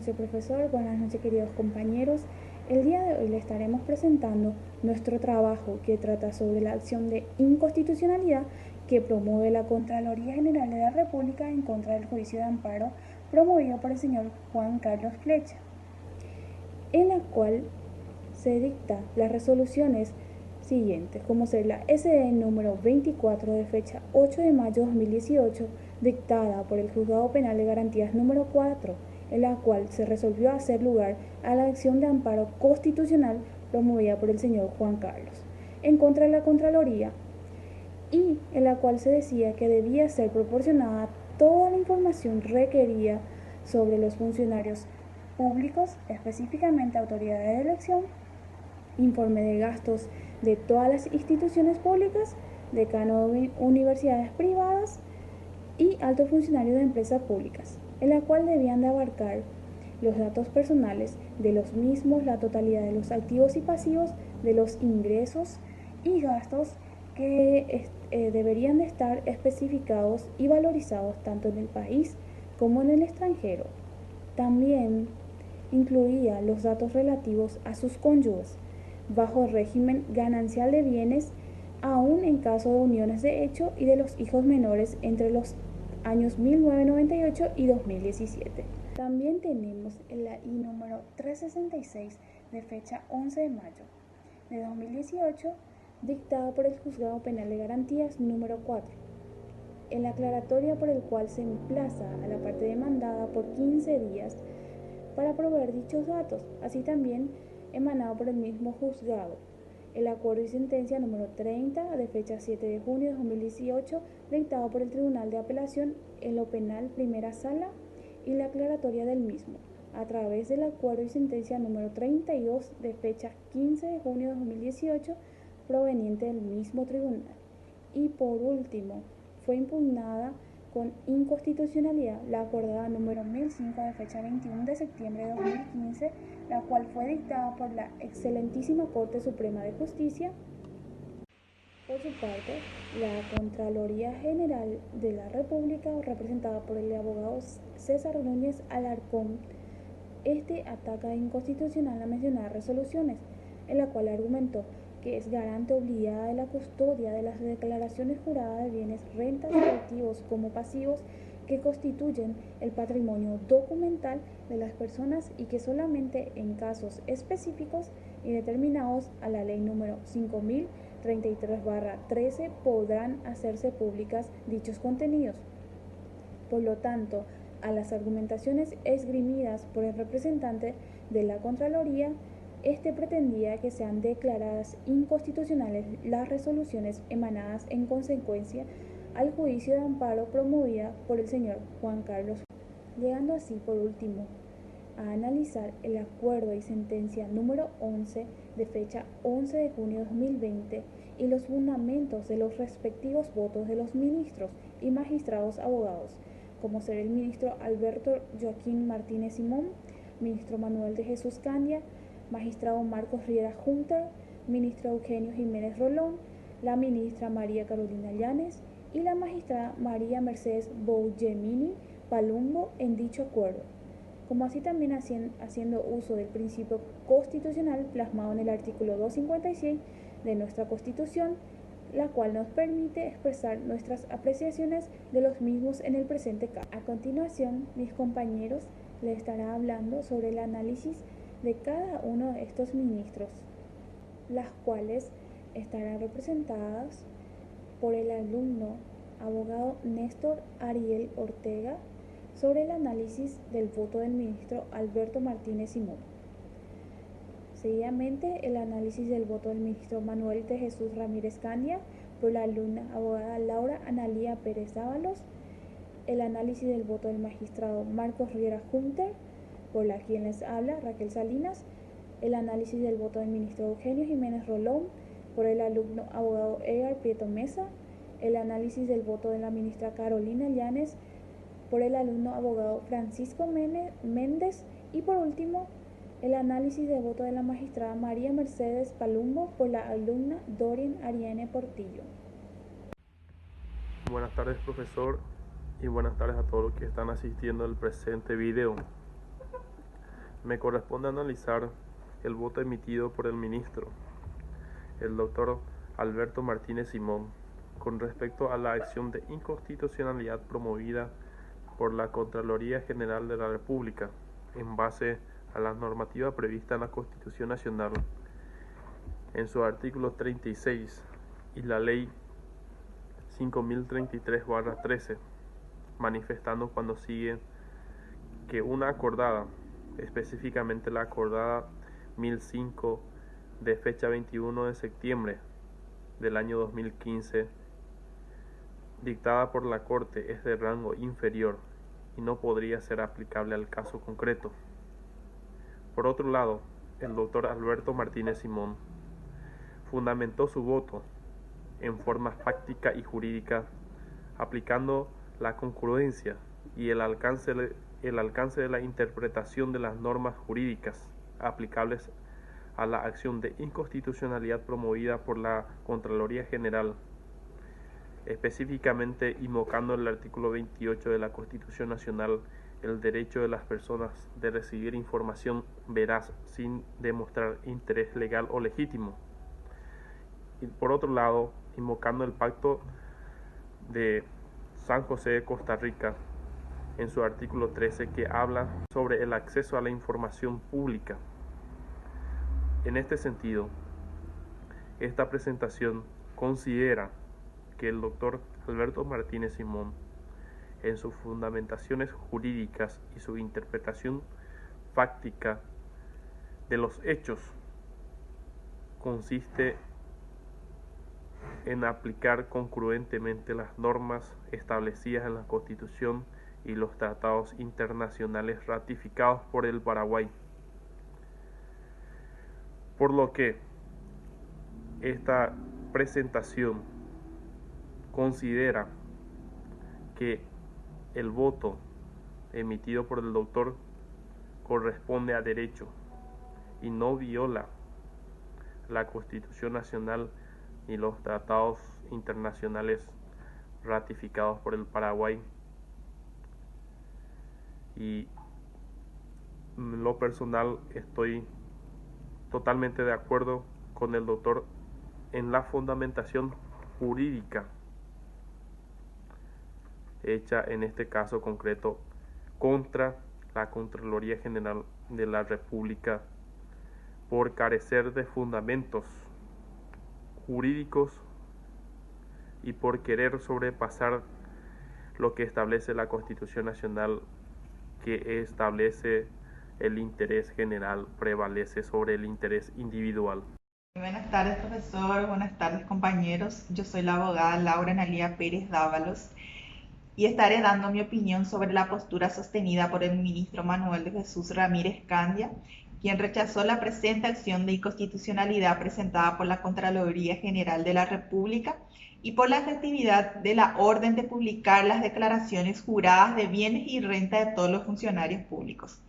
noches, profesor. Buenas noches, queridos compañeros. El día de hoy le estaremos presentando nuestro trabajo que trata sobre la acción de inconstitucionalidad que promueve la Contraloría General de la República en contra del juicio de amparo promovido por el señor Juan Carlos Flecha, en la cual se dicta las resoluciones siguientes, como ser la SDE número 24 de fecha 8 de mayo de 2018, dictada por el Juzgado Penal de Garantías número 4, en la cual se resolvió hacer lugar a la acción de amparo constitucional promovida por el señor Juan Carlos en contra de la Contraloría, y en la cual se decía que debía ser proporcionada toda la información requerida sobre los funcionarios públicos, específicamente autoridades de elección, informe de gastos de todas las instituciones públicas, decano de universidades privadas y altos funcionarios de empresas públicas, en la cual debían de abarcar los datos personales de los mismos, la totalidad de los activos y pasivos, de los ingresos y gastos que deberían de estar especificados y valorizados tanto en el país como en el extranjero. También incluía los datos relativos a sus cónyuges, bajo régimen ganancial de bienes, aún en caso de uniones de hecho, y de los hijos menores entre los años 1998 y 2017. También tenemos la I número 366 de fecha 11 de mayo de 2018, dictada por el Juzgado Penal de Garantías número 4, en la aclaratoria por el cual se emplaza a la parte demandada por 15 días para proveer dichos datos, así también emanado por el mismo juzgado. El acuerdo y sentencia número 30 de fecha 7 de junio de 2018, dictado por el Tribunal de Apelación en lo Penal Primera Sala, y la aclaratoria del mismo, a través del acuerdo y sentencia número 32 de fecha 15 de junio de 2018, proveniente del mismo tribunal. Y por último, fue impugnada con inconstitucionalidad la acordada número 1005 de fecha 21 de septiembre de 2015, la cual fue dictada por la excelentísima Corte Suprema de Justicia. Por su parte, la Contraloría General de la República, representada por el abogado César Núñez Alarcón, ataca de inconstitucional las mencionadas resoluciones, en la cual argumentó que es garante obligada de la custodia de las declaraciones juradas de bienes, rentas y activos como pasivos que constituyen el patrimonio documental de las personas, y que solamente en casos específicos y determinados a la ley número 5033/13 podrán hacerse públicas dichos contenidos. Por lo tanto, a las argumentaciones esgrimidas por el representante de la Contraloría, pretendía que sean declaradas inconstitucionales las resoluciones emanadas en consecuencia al juicio de amparo promovida por el señor Juan Carlos, llegando así por último a analizar el acuerdo y sentencia número 11 de fecha 11 de junio de 2020 y los fundamentos de los respectivos votos de los ministros y magistrados abogados, como ser el ministro Alberto Joaquín Martínez Simón, ministro Manuel de Jesús Candia, magistrado Marcos Riera Hunter, ministro Eugenio Jiménez Rolón, la ministra María Carolina Llanes y la magistrada María Mercedes Bougemini Palumbo en dicho acuerdo, como así también haciendo uso del principio constitucional plasmado en el artículo 256 de nuestra Constitución, la cual nos permite expresar nuestras apreciaciones de los mismos en el presente caso. A continuación, mis compañeros les estarán hablando sobre el análisis de cada uno de estos ministros, las cuales estarán representadas por el alumno abogado Néstor Ariel Ortega, sobre el análisis del voto del ministro Alberto Martínez Simón. Seguidamente, el análisis del voto del ministro Manuel de Jesús Ramírez Candia por la alumna abogada Laura Analía Pérez Dávalos. El análisis del voto del magistrado Marcos Riera Hunter por la quien les habla Raquel Salinas. El análisis del voto del ministro Eugenio Jiménez Rolón por el alumno abogado Edgar Prieto Mesa. El análisis del voto de la ministra Carolina Llanes por el alumno abogado Francisco Méndez, y por último, el análisis de voto de la magistrada María Mercedes Palumbo por la alumna Dorien Ariane Portillo. Buenas tardes, profesor, y buenas tardes a todos los que están asistiendo al presente video. Me corresponde analizar el voto emitido por el ministro, el doctor Alberto Martínez Simón, con respecto a la acción de inconstitucionalidad promovida por la Contraloría General de la República, en base a la normativa prevista en la Constitución Nacional, en su artículo 36 y la Ley 5033/13, manifestando cuando sigue que una acordada, específicamente la acordada 1005 de fecha 21 de septiembre del año 2015, dictada por la Corte, es de rango inferior y no podría ser aplicable al caso concreto. Por otro lado, el doctor Alberto Martínez Simón fundamentó su voto en forma fáctica y jurídica, aplicando la congruencia y el alcance de la interpretación de las normas jurídicas aplicables a la acción de inconstitucionalidad promovida por la Contraloría General, específicamente invocando el artículo 28 de la Constitución Nacional, el derecho de las personas de recibir información veraz sin demostrar interés legal o legítimo. Y por otro lado, invocando el Pacto de San José de Costa Rica, en su artículo 13, que habla sobre el acceso a la información pública. En este sentido, esta presentación considera que el doctor Alberto Martínez Simón, en sus fundamentaciones jurídicas y su interpretación fáctica de los hechos, consiste en aplicar congruentemente las normas establecidas en la Constitución y los tratados internacionales ratificados por el Paraguay. Por lo que esta presentación considera que el voto emitido por el doctor corresponde a derecho y no viola la Constitución Nacional ni los tratados internacionales ratificados por el Paraguay. Y en lo personal estoy totalmente de acuerdo con el doctor en la fundamentación jurídica hecha en este caso concreto contra la Contraloría General de la República por carecer de fundamentos jurídicos y por querer sobrepasar lo que establece la Constitución Nacional, que establece el interés general prevalece sobre el interés individual. Buenas tardes, profesor. Buenas tardes, compañeros. Yo soy la abogada Laura Analía Pérez Dávalos y estaré dando mi opinión sobre la postura sostenida por el ministro Manuel de Jesús Ramírez Candia, quien rechazó la presente acción de inconstitucionalidad presentada por la Contraloría General de la República y por la efectividad de la orden de publicar las declaraciones juradas de bienes y renta de todos los funcionarios públicos.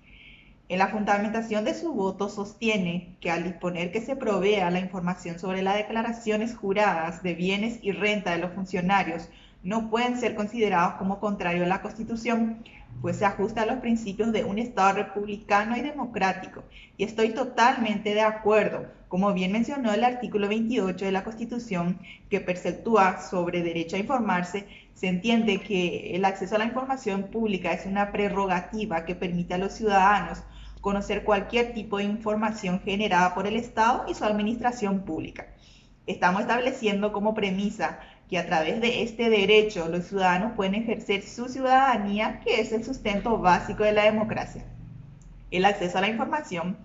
En la fundamentación de su voto sostiene que al disponer que se provea la información sobre las declaraciones juradas de bienes y renta de los funcionarios no pueden ser considerados como contrarios a la Constitución, pues se ajusta a los principios de un Estado republicano y democrático. Y estoy totalmente de acuerdo, como bien mencionó el artículo 28 de la Constitución, que perceptúa sobre derecho a informarse. Se entiende que el acceso a la información pública es una prerrogativa que permite a los ciudadanos conocer cualquier tipo de información generada por el Estado y su administración pública. Estamos estableciendo como premisa que a través de este derecho los ciudadanos pueden ejercer su ciudadanía, que es el sustento básico de la democracia. El acceso a la información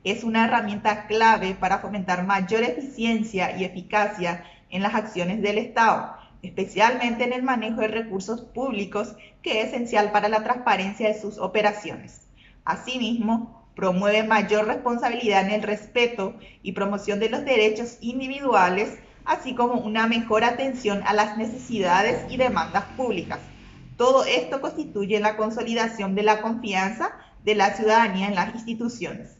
es una herramienta clave para fomentar mayor eficiencia y eficacia en las acciones del Estado, especialmente en el manejo de recursos públicos, que es esencial para la transparencia de sus operaciones. Asimismo, promueve mayor responsabilidad en el respeto y promoción de los derechos individuales, así como una mejor atención a las necesidades y demandas públicas. Todo esto constituye la consolidación de la confianza de la ciudadanía en las instituciones.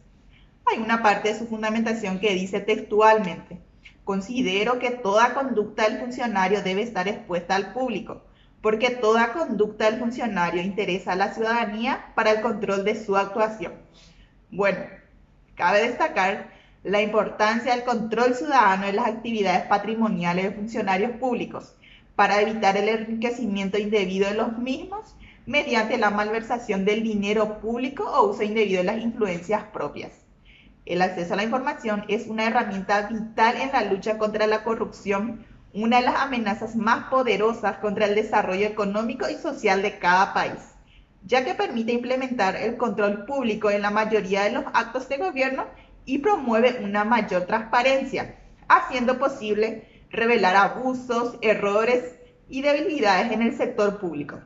Hay una parte de su fundamentación que dice textualmente: considero que toda conducta del funcionario debe estar expuesta al público, porque toda conducta del funcionario interesa a la ciudadanía para el control de su actuación. Bueno, cabe destacar la importancia del control ciudadano en las actividades patrimoniales de funcionarios públicos para evitar el enriquecimiento indebido de los mismos mediante la malversación del dinero público o uso indebido de las influencias propias. El acceso a la información es una herramienta vital en la lucha contra la corrupción, una de las amenazas más poderosas contra el desarrollo económico y social de cada país, ya que permite implementar el control público en la mayoría de los actos de gobierno y promueve una mayor transparencia, haciendo posible revelar abusos, errores y debilidades en el sector público.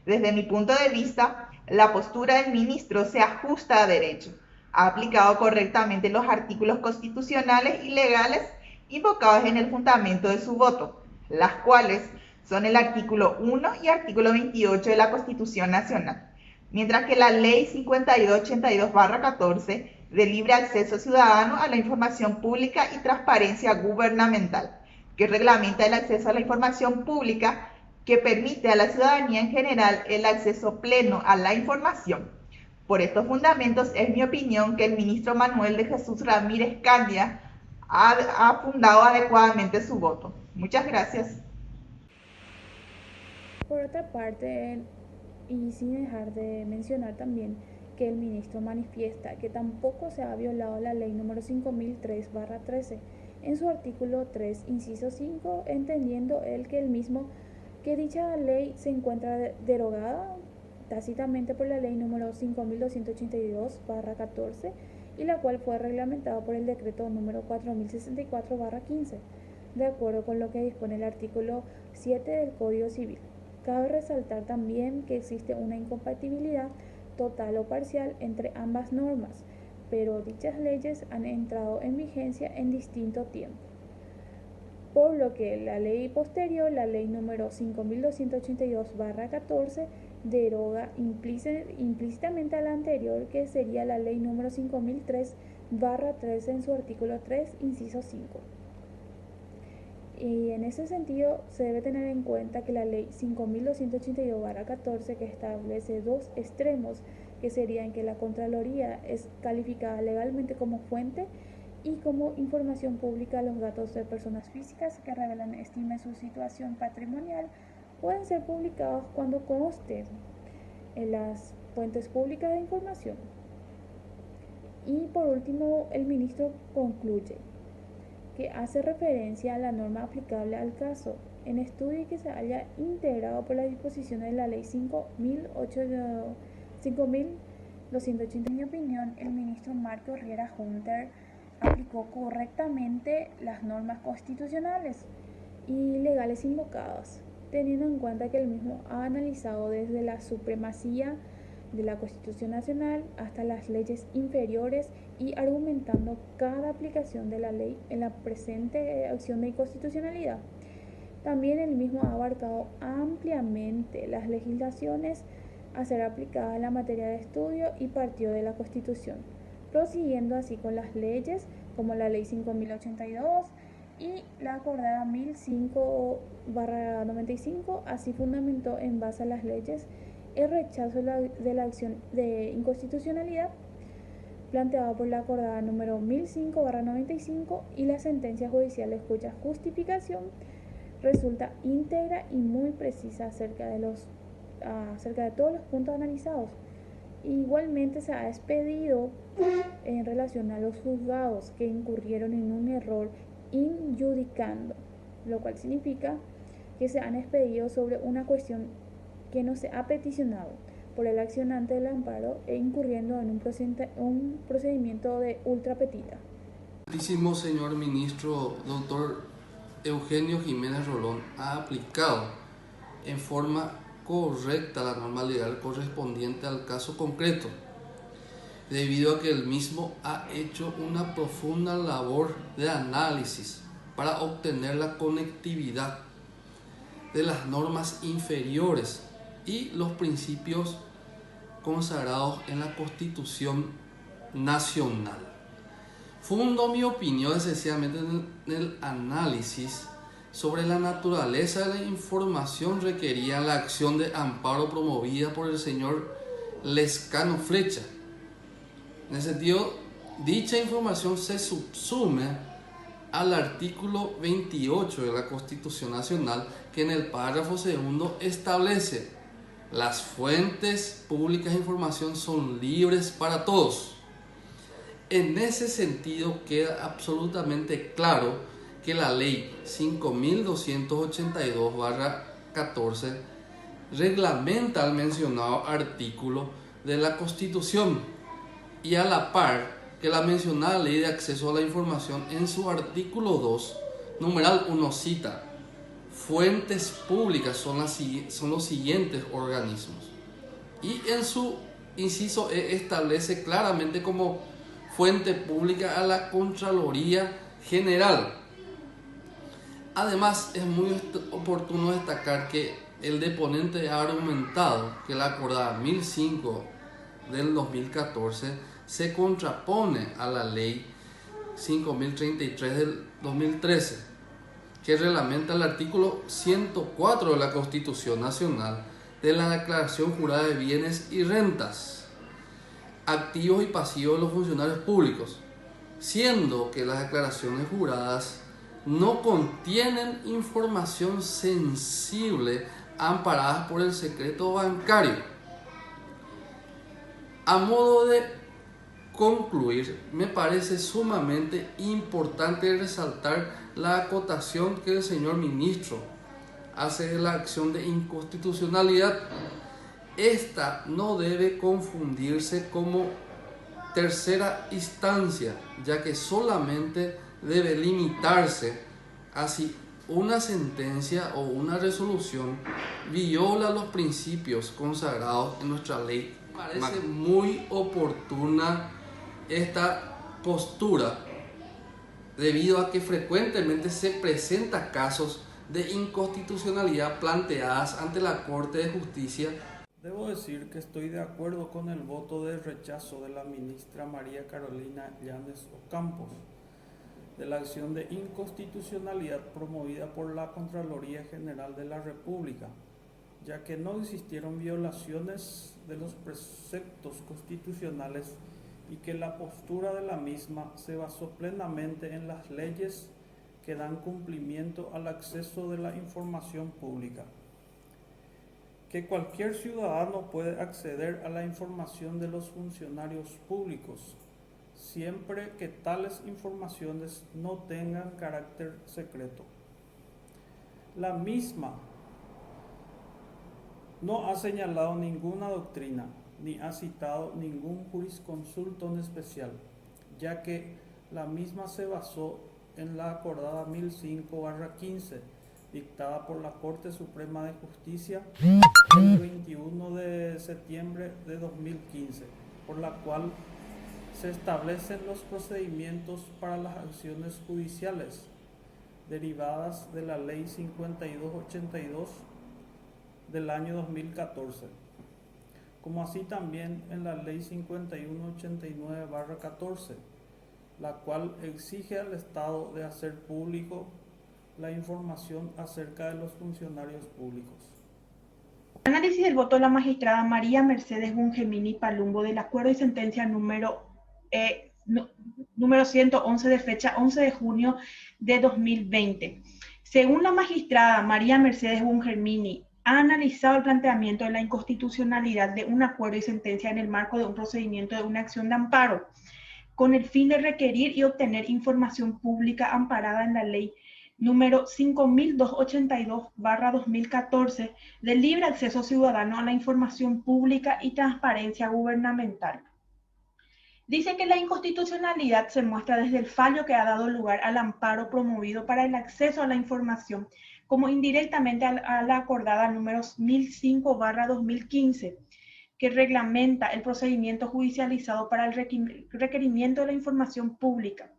Desde mi punto de vista, la postura del ministro se ajusta a derecho. Ha aplicado correctamente los artículos constitucionales y legales invocados en el fundamento de su voto, las cuales son el artículo 1 y artículo 28 de la Constitución Nacional, mientras que la Ley 5282-14 de libre acceso ciudadano a la información pública y transparencia gubernamental, que reglamenta el acceso a la información pública, que permite a la ciudadanía en general el acceso pleno a la información. Por estos fundamentos es mi opinión que el ministro Manuel de Jesús Ramírez Candia ha fundado adecuadamente su voto. Muchas gracias. Por otra parte, y sin dejar de mencionar también que el ministro manifiesta que tampoco se ha violado la ley número 5003/13 en su artículo 3, inciso 5, entendiendo él que dicha ley se encuentra derogada tácitamente por la ley número 5282/14 y la cual fue reglamentada por el decreto número 4064/15, de acuerdo con lo que dispone el artículo 7 del Código Civil. Cabe resaltar también que existe una incompatibilidad total o parcial entre ambas normas, pero dichas leyes han entrado en vigencia en distinto tiempo. Por lo que la ley posterior, la ley número 5282/14, deroga implícitamente a la anterior, que sería la ley número 5003/13 en su artículo 3, inciso 5. Y en ese sentido se debe tener en cuenta que la ley 5282/14, que establece dos extremos, que serían que la Contraloría es calificada legalmente como fuente y como información pública, los datos de personas físicas que revelan estima su situación patrimonial pueden ser publicados cuando consten en las fuentes públicas de información. Y por último, el ministro concluye que hace referencia a la norma aplicable al caso, en estudio que se haya integrado por las disposiciones de la ley 5280. En mi opinión, el ministro Marco Riera Hunter aplicó correctamente las normas constitucionales y legales invocadas, teniendo en cuenta que el mismo ha analizado desde la supremacía de la Constitución Nacional hasta las leyes inferiores y argumentando cada aplicación de la ley en la presente acción de inconstitucionalidad. También el mismo ha abarcado ampliamente las legislaciones a ser aplicadas en la materia de estudio y partió de la Constitución, prosiguiendo así con las leyes como la Ley 5082 y la acordada 1005/95, así fundamentó en base a las leyes el rechazo de la acción de inconstitucionalidad planteada por la acordada número 1005/95 y las sentencias judiciales cuya justificación resulta íntegra y muy precisa acerca de todos los puntos analizados. Igualmente se ha expedido en relación a los juzgados que incurrieron en un error injudicando, lo cual significa que se han expedido sobre una cuestión que no se ha peticionado por el accionante del amparo e incurriendo en un procedimiento de ultrapetita. Altísimo señor ministro, doctor Eugenio Jiménez Rolón, ha aplicado en forma correcta la norma legal correspondiente al caso concreto, debido a que el mismo ha hecho una profunda labor de análisis para obtener la conectividad de las normas inferiores y los principios consagrados en la Constitución Nacional. Fundo mi opinión esencialmente en el análisis sobre la naturaleza de la información requerida en la acción de amparo promovida por el señor Lescano Flecha, En ese sentido, dicha información se subsume al artículo 28 de la Constitución Nacional, que en el párrafo segundo establece: las fuentes públicas de información son libres para todos. En ese sentido queda absolutamente claro que la ley 5282/14 reglamenta el mencionado artículo de la Constitución, y a la par que la mencionada ley de acceso a la información en su artículo 2, numeral 1 cita: fuentes públicas son los siguientes organismos. Y en su inciso E establece claramente como fuente pública a la Contraloría General. Además, es muy oportuno destacar que el deponente ha argumentado que la acordada 1005 del 2014 se contrapone a la ley 5033 del 2013, que reglamenta el artículo 104 de la Constitución Nacional de la Declaración Jurada de Bienes y Rentas, activos y pasivos de los funcionarios públicos, siendo que las declaraciones juradas no contienen información sensible amparadas por el secreto bancario. A modo de concluir, me parece sumamente importante resaltar la acotación que el señor ministro hace de la acción de inconstitucionalidad. Esta no debe confundirse como tercera instancia, ya que solamente debe limitarse a si una sentencia o una resolución viola los principios consagrados en nuestra ley. Parece muy oportuna esta postura, debido a que frecuentemente se presentan casos de inconstitucionalidad planteadas ante la Corte de Justicia. Debo decir que estoy de acuerdo con el voto de rechazo de la ministra María Carolina Llanes Ocampos de la acción de inconstitucionalidad promovida por la Contraloría General de la República, ya que no existieron violaciones de los preceptos constitucionales y que la postura de la misma se basó plenamente en las leyes que dan cumplimiento al acceso de la información pública, que cualquier ciudadano puede acceder a la información de los funcionarios públicos, siempre que tales informaciones no tengan carácter secreto. La misma no ha señalado ninguna doctrina, ni ha citado ningún jurisconsulto en especial, ya que la misma se basó en la acordada 1005/15, dictada por la Corte Suprema de Justicia el 21 de septiembre de 2015, por la cual se establecen los procedimientos para las acciones judiciales derivadas de la Ley 5282 del año 2014, como así también en la Ley 5189/14, la cual exige al Estado de hacer público la información acerca de los funcionarios públicos. Análisis del voto de la magistrada María Mercedes Bungemini Palumbo del acuerdo y sentencia número 111 de fecha 11 de junio de 2020. Según la magistrada María Mercedes Bungemini, ha analizado el planteamiento de la inconstitucionalidad de un acuerdo y sentencia en el marco de un procedimiento de una acción de amparo, con el fin de requerir y obtener información pública amparada en la ley número 5282/2014 de libre acceso ciudadano a la información pública y transparencia gubernamental. Dice que la inconstitucionalidad se muestra desde el fallo que ha dado lugar al amparo promovido para el acceso a la información, como indirectamente a la acordada número 1005/2015, que reglamenta el procedimiento judicializado para el requerimiento de la información pública,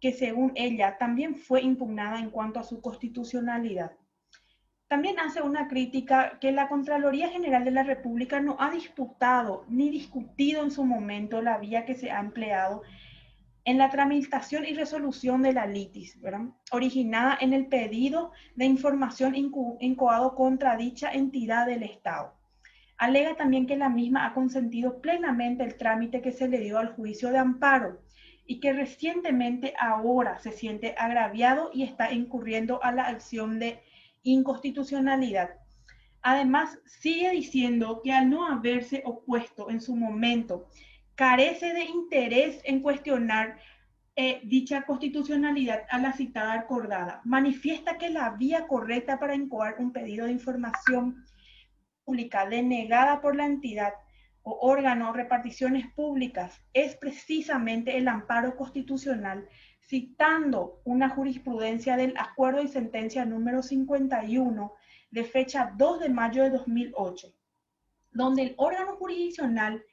que según ella también fue impugnada en cuanto a su constitucionalidad. También hace una crítica que la Contraloría General de la República no ha disputado ni discutido en su momento la vía que se ha empleado en la tramitación y resolución de la litis, ¿verdad?, originada en el pedido de información incoado contra dicha entidad del Estado. Alega también que la misma ha consentido plenamente el trámite que se le dio al juicio de amparo y que recientemente ahora se siente agraviado y está incurriendo a la acción de inconstitucionalidad. Además, sigue diciendo que al no haberse opuesto en su momento, carece de interés en cuestionar dicha constitucionalidad a la citada acordada. Manifiesta que la vía correcta para incoar un pedido de información pública denegada por la entidad o órgano o reparticiones públicas es precisamente el amparo constitucional, citando una jurisprudencia del acuerdo y sentencia número 51 de fecha 2 de mayo de 2008, donde el órgano jurisdiccional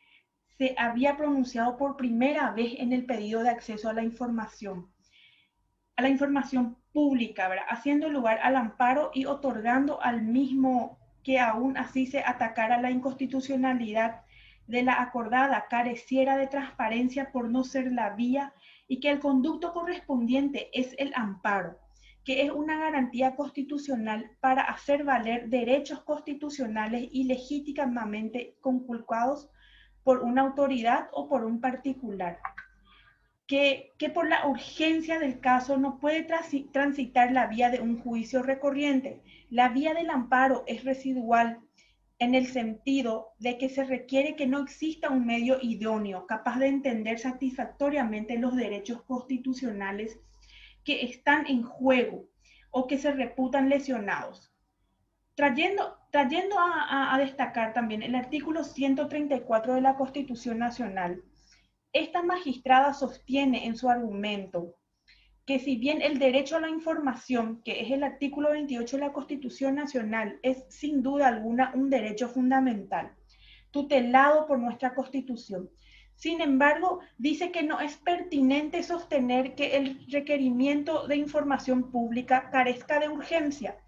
se había pronunciado por primera vez en el pedido de acceso a la información pública, ¿verdad? Haciendo lugar al amparo y otorgando al mismo que aún así se atacara la inconstitucionalidad de la acordada, careciera de transparencia por no ser la vía y que el conducto correspondiente es el amparo, que es una garantía constitucional para hacer valer derechos constitucionales ilegítimamente conculcados por una autoridad o por un particular. Que por la urgencia del caso no puede transitar la vía de un juicio recorriente. La vía del amparo es residual en el sentido de que se requiere que no exista un medio idóneo capaz de entender satisfactoriamente los derechos constitucionales que están en juego o que se reputan lesionados. Trayendo a destacar también el artículo 134 de la Constitución Nacional. Esta magistrada sostiene en su argumento que si bien el derecho a la información, que es el artículo 28 de la Constitución Nacional, es sin duda alguna un derecho fundamental, tutelado por nuestra Constitución. Sin embargo, dice que no es pertinente sostener que el requerimiento de información pública carezca de urgencia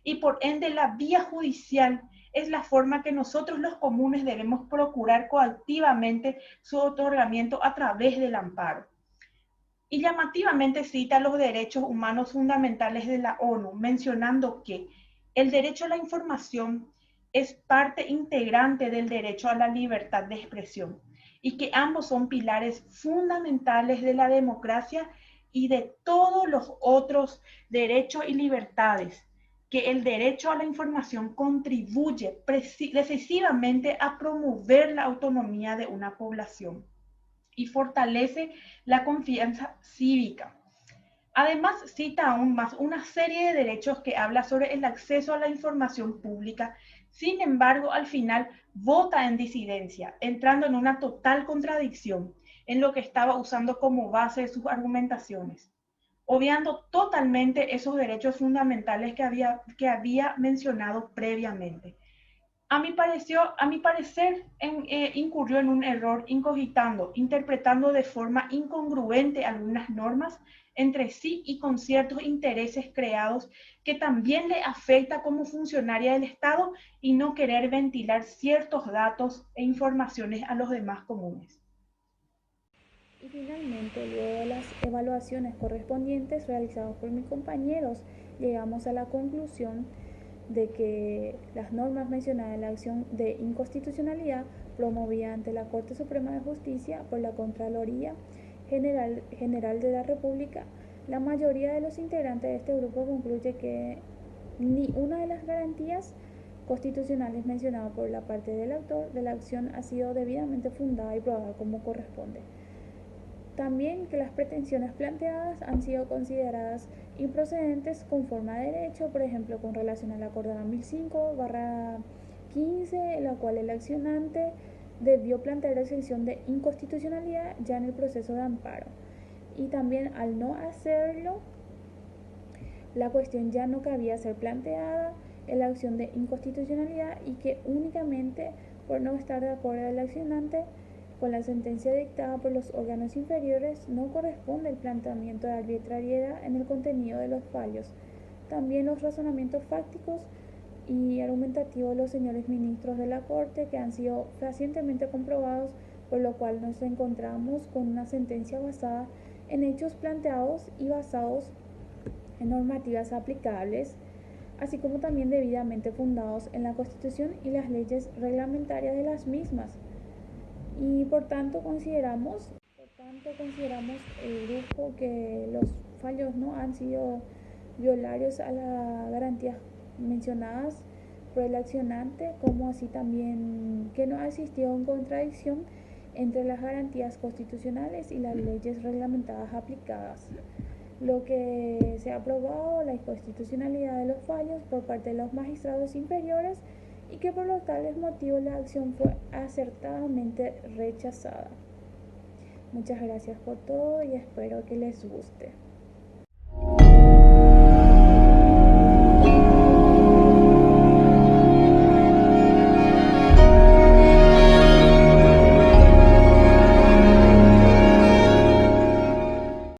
y por ende la vía judicial es la forma que nosotros los comunes debemos procurar coactivamente su otorgamiento a través del amparo. Y llamativamente cita los derechos humanos fundamentales de la ONU, mencionando que el derecho a la información es parte integrante del derecho a la libertad de expresión y que ambos son pilares fundamentales de la democracia y de todos los otros derechos y libertades, que el derecho a la información contribuye decisivamente a promover la autonomía de una población y fortalece la confianza cívica. Además, cita aún más una serie de derechos que habla sobre el acceso a la información pública. Sin embargo, al final vota en disidencia, entrando en una total contradicción en lo que estaba usando como base de sus argumentaciones, obviando totalmente esos derechos fundamentales que había mencionado previamente. A mi parecer, incurrió en un error incogitando, interpretando de forma incongruente algunas normas entre sí y con ciertos intereses creados que también le afecta como funcionaria del Estado y no querer ventilar ciertos datos e informaciones a los demás comunes. Y finalmente, luego de las evaluaciones correspondientes realizadas por mis compañeros, llegamos a la conclusión de que las normas mencionadas en la acción de inconstitucionalidad promovida ante la Corte Suprema de Justicia por la Contraloría General de la República, la mayoría de los integrantes de este grupo concluye que ni una de las garantías constitucionales mencionadas por la parte del autor de la acción ha sido debidamente fundada y probada como corresponde. También que las pretensiones planteadas han sido consideradas improcedentes conforme a derecho, por ejemplo, con relación a la acordada 1005/15, en la cual el accionante debió plantear la exención de inconstitucionalidad ya en el proceso de amparo. Y también al no hacerlo, la cuestión ya no cabía ser planteada en la acción de inconstitucionalidad y que únicamente por no estar de acuerdo el accionante con la sentencia dictada por los órganos inferiores no corresponde el planteamiento de arbitrariedad en el contenido de los fallos. También los razonamientos fácticos y argumentativos de los señores ministros de la Corte que han sido fehacientemente comprobados, por lo cual nos encontramos con una sentencia basada en hechos planteados y basados en normativas aplicables así como también debidamente fundados en la Constitución y las leyes reglamentarias de las mismas. Y por tanto consideramos el grupo que los fallos no han sido violarios a las garantías mencionadas por el accionante, como así también que no ha existido una contradicción entre las garantías constitucionales y las leyes reglamentadas aplicadas, lo que se ha aprobado la inconstitucionalidad de los fallos por parte de los magistrados inferiores y que por los tales motivos la acción fue acertadamente rechazada. Muchas gracias por todo y espero que les guste.